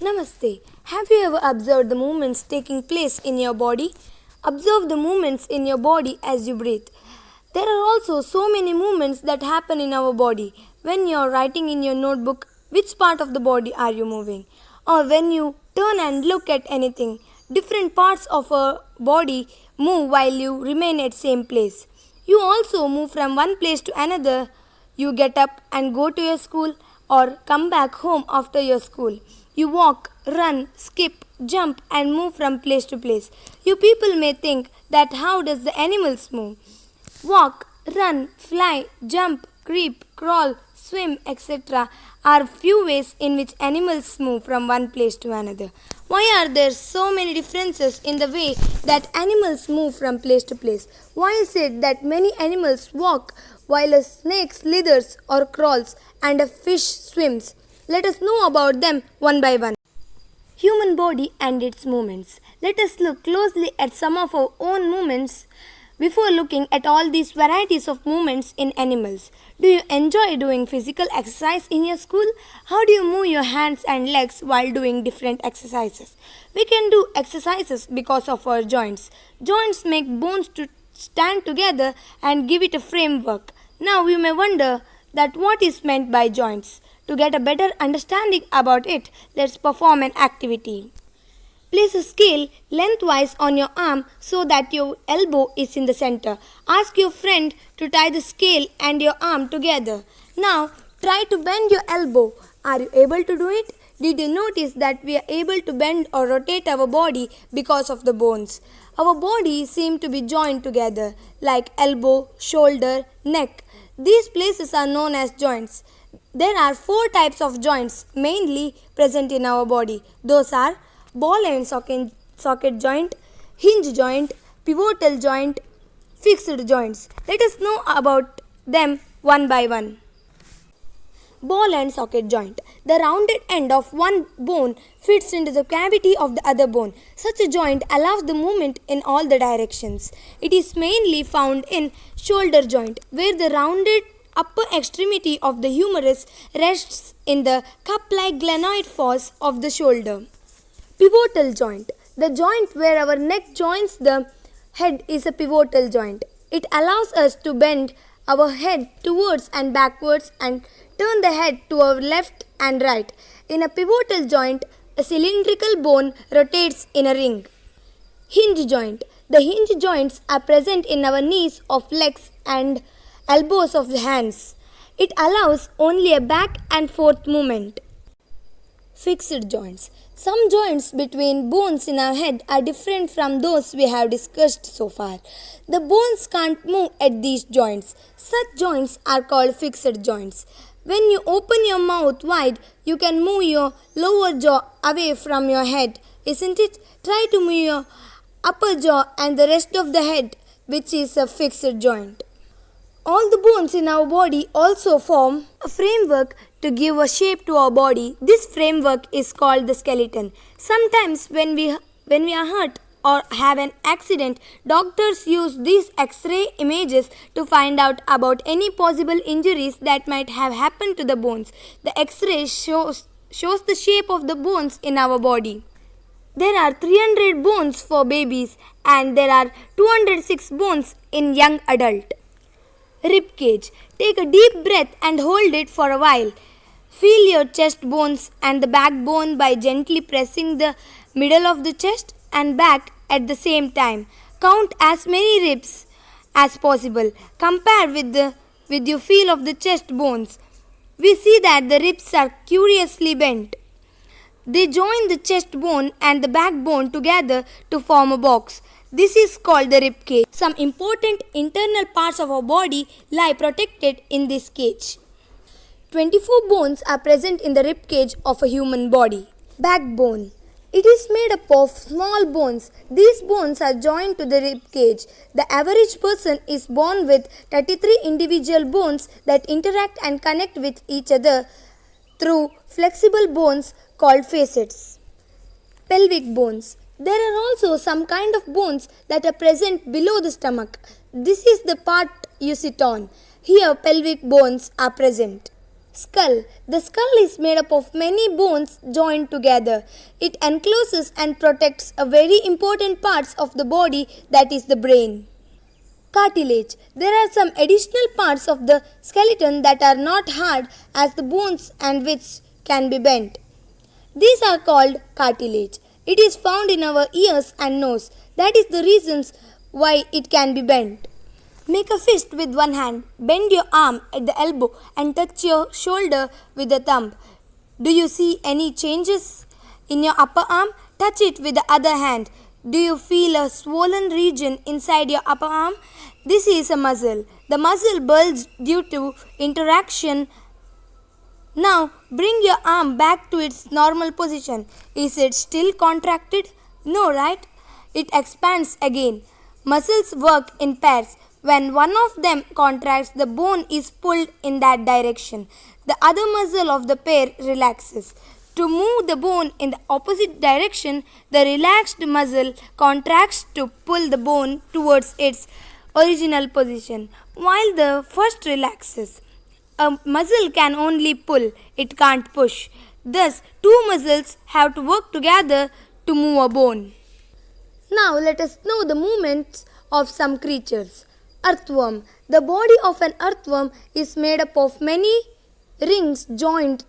Namaste. Have you ever observed the movements taking place in your body? Observe the movements in your body as you breathe. There are also so many movements that happen in our body. When you are writing in your notebook, which part of the body are you moving? Or when you turn and look at anything, different parts of our body move while you remain at same place. You also move from one place to another. You get up and go to your school or come back home after your school. You walk, run, skip, jump and move from place to place. You people may think that how does the animals move? Walk, run, fly, jump, creep, crawl, swim, etc. are few ways in which animals move from one place to another. Why are there so many differences in the way that animals move from place to place? Why is it that many animals walk while a snake slithers or crawls and a fish swims? Let us know about them one by one. Human body and its movements. Let us look closely at some of our own movements before looking at all these varieties of movements in animals. Do you enjoy doing physical exercise in your school? How do you move your hands and legs while doing different exercises? We can do exercises because of our joints. Joints make bones to stand together and give it a framework. Now you may wonder that what is meant by joints. To get a better understanding about it, let's perform an activity. Place a scale lengthwise on your arm so that your elbow is in the center. Ask your friend to tie the scale and your arm together. Now try to bend your elbow. Are you able to do it? Did you notice that we are able to bend or rotate our body because of the bones? Our body seem to be joined together like elbow, shoulder, neck. These places are known as joints. There are four types of joints mainly present in our body. Those are ball and socket joint, hinge joint, pivotal joint, fixed joints. Let us know about them one by one. Ball and socket joint. The rounded end of one bone fits into the cavity of the other bone. Such a joint allows the movement in all the directions. It is mainly found in shoulder joint, where the rounded upper extremity of the humerus rests in the cup-like glenoid fossa of the shoulder. Pivotal joint. The joint where our neck joins the head is a pivotal joint. It allows us to bend our head towards and backwards and turn the head to our left and right. In a pivotal joint, a cylindrical bone rotates in a ring. Hinge joint. The hinge joints are present in our knees of legs and elbows of the hands. It allows only a back and forth movement. Fixed joints. Some joints between bones in our head are different from those we have discussed so far. The bones can't move at these joints. Such joints are called fixed joints. When you open your mouth wide, you can move your lower jaw away from your head, isn't it? Try to move your upper jaw and the rest of the head, which is a fixed joint. All the bones in our body also form a framework to give a shape to our body. This framework is called the skeleton. Sometimes when we are hurt or have an accident, doctors use these X-ray images to find out about any possible injuries that might have happened to the bones. The X-ray shows the shape of the bones in our body. There are 300 bones for babies and there are 206 bones in young adult. Rib cage. Take a deep breath and hold it for a while. Feel your chest bones and the backbone by gently pressing the middle of the chest and back at the same time. Count as many ribs as possible. Compare with your feel of the chest bones. We see that the ribs are curiously bent. They join the chest bone and the backbone together to form a box. This is called the rib cage. Some important internal parts of our body lie protected in this cage. 24 bones are present in the rib cage of a human body. Backbone. It is made up of small bones. These bones are joined to the rib cage. The average person is born with 33 individual bones that interact and connect with each other through flexible bones called facets. Pelvic bones. There are also some kind of bones that are present below the stomach. This is the part you sit on. Here pelvic bones are present. Skull. The skull is made up of many bones joined together. It encloses and protects a very important parts of the body, that is the brain. Cartilage. There are some additional parts of the skeleton that are not hard as the bones and which can be bent. These are called cartilage. It is found in our ears and nose. That is the reasons why it can be bent. Make a fist with one hand. Bend your arm at the elbow and touch your shoulder with the thumb. Do you see any changes in your upper arm? Touch it with the other hand. Do you feel a swollen region inside your upper arm? This is a muscle. The muscle bulges due to interaction. Now bring your arm back to its normal position. Is it still contracted? No, right? It expands again. Muscles work in pairs. When one of them contracts, the bone is pulled in that direction. The other muscle of the pair relaxes. To move the bone in the opposite direction, the relaxed muscle contracts to pull the bone towards its original position, while the first relaxes. A muscle can only pull, it can't push. Thus, two muscles have to work together to move a bone. Now let us know the movements of some creatures. Earthworm. The body of an earthworm is made up of many rings joined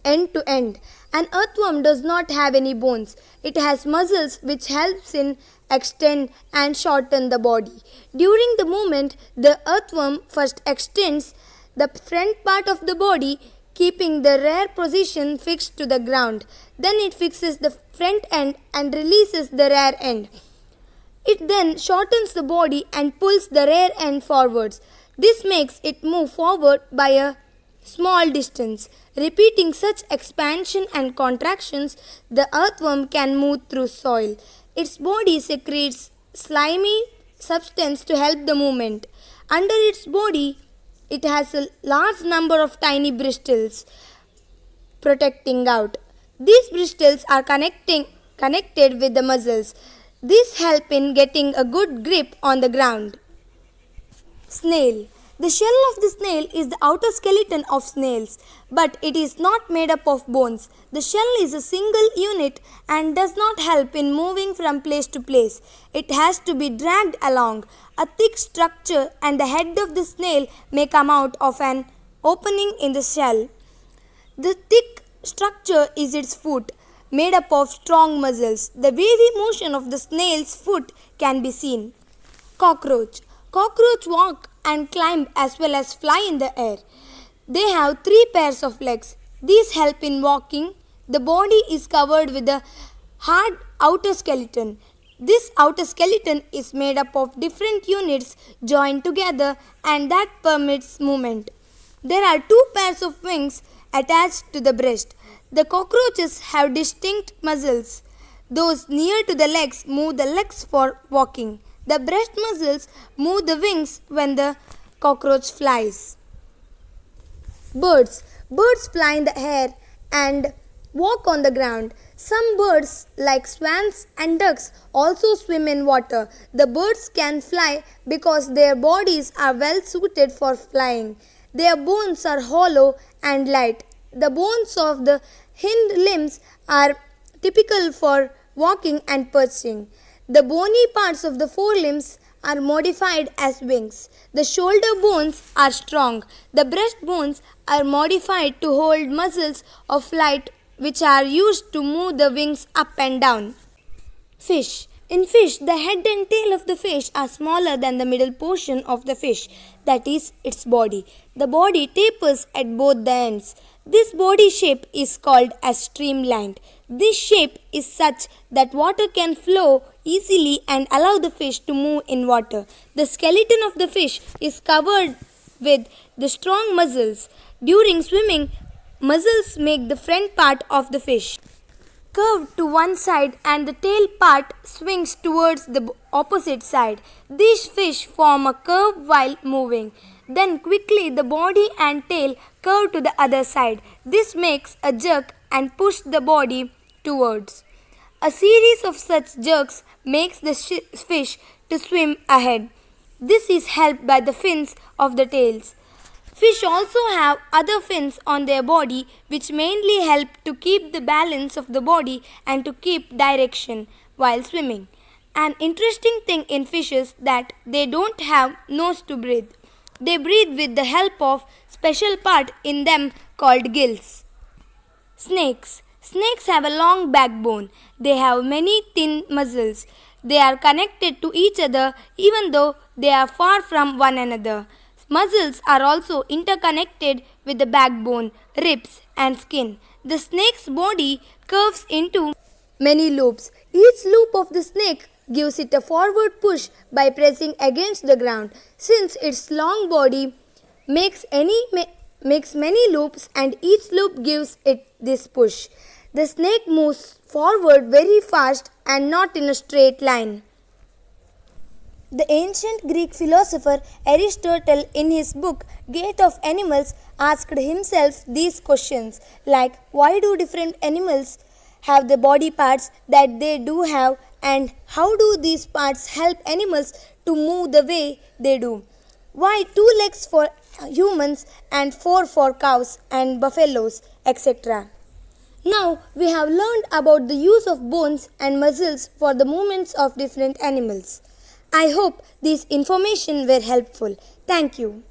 end to end. An earthworm does not have any bones. It has muscles which helps in extend and shorten the body. During the movement, the earthworm first extends the front part of the body, keeping the rear position fixed to the ground. Then it fixes the front end and releases the rear end. It then shortens the body and pulls the rear end forwards. This makes it move forward by a small distance. Repeating such expansion and contractions, the earthworm can move through soil. Its body secretes slimy substance to help the movement. Under its body, it has a large number of tiny bristles protecting out. These bristles are connected with the muscles. This help in getting a good grip on the ground. Snail. The shell of the snail is the outer skeleton of snails, but it is not made up of bones. The shell is a single unit and does not help in moving from place to place. It has to be dragged along. A thick structure and the head of the snail may come out of an opening in the shell. The thick structure is its foot, made up of strong muscles. The wavy motion of the snail's foot can be seen. Cockroach. Cockroach walk and climb as well as fly in the air. They have 3 pairs of legs. These help in walking. The body is covered with a hard outer skeleton. This outer skeleton is made up of different units joined together and that permits movement. There are 2 pairs of wings attached to the breast. The cockroaches have distinct muscles. Those near to the legs move the legs for walking. The breast muscles move the wings when the cockroach flies. Birds. Birds fly in the air and walk on the ground. Some birds, like swans and ducks, also swim in water. The birds can fly because their bodies are well suited for flying. Their bones are hollow and light. The bones of the hind limbs are typical for walking and perching. The bony parts of the forelimbs are modified as wings. The shoulder bones are strong. The breast bones are modified to hold muscles of flight which are used to move the wings up and down. Fish. In fish, the head and tail of the fish are smaller than the middle portion of the fish, that is, its body. The body tapers at both the ends. This body shape is called as streamlined. This shape is such that water can flow easily and allow the fish to move in water. The skeleton of the fish is covered with the strong muscles. During swimming, muscles make the front part of the fish curved to one side and the tail part swings towards the opposite side. These fish form a curve while moving. Then quickly the body and tail curve to the other side. This makes a jerk and push the body towards. A series of such jerks makes the fish to swim ahead. This is helped by the fins of the tails. Fish also have other fins on their body which mainly help to keep the balance of the body and to keep direction while swimming. An interesting thing in fish is that they don't have nose to breathe. They breathe with the help of special part in them called gills. Snakes. Snakes have a long backbone. They have many thin muscles. They are connected to each other even though they are far from one another. Muscles are also interconnected with the backbone, ribs, and skin. The snake's body curves into many loops. Each loop of the snake gives it a forward push by pressing against the ground. Since its long body makes many loops and each loop gives it this push. The snake moves forward very fast and not in a straight line. The ancient Greek philosopher Aristotle, in his book Gate of Animals, asked himself these questions like why do different animals have the body parts that they do have, and how do these parts help animals to move the way they do? Why two legs for humans and four for cows and buffaloes, etc. Now we have learned about the use of bones and muscles for the movements of different animals. I hope this information were helpful. Thank you.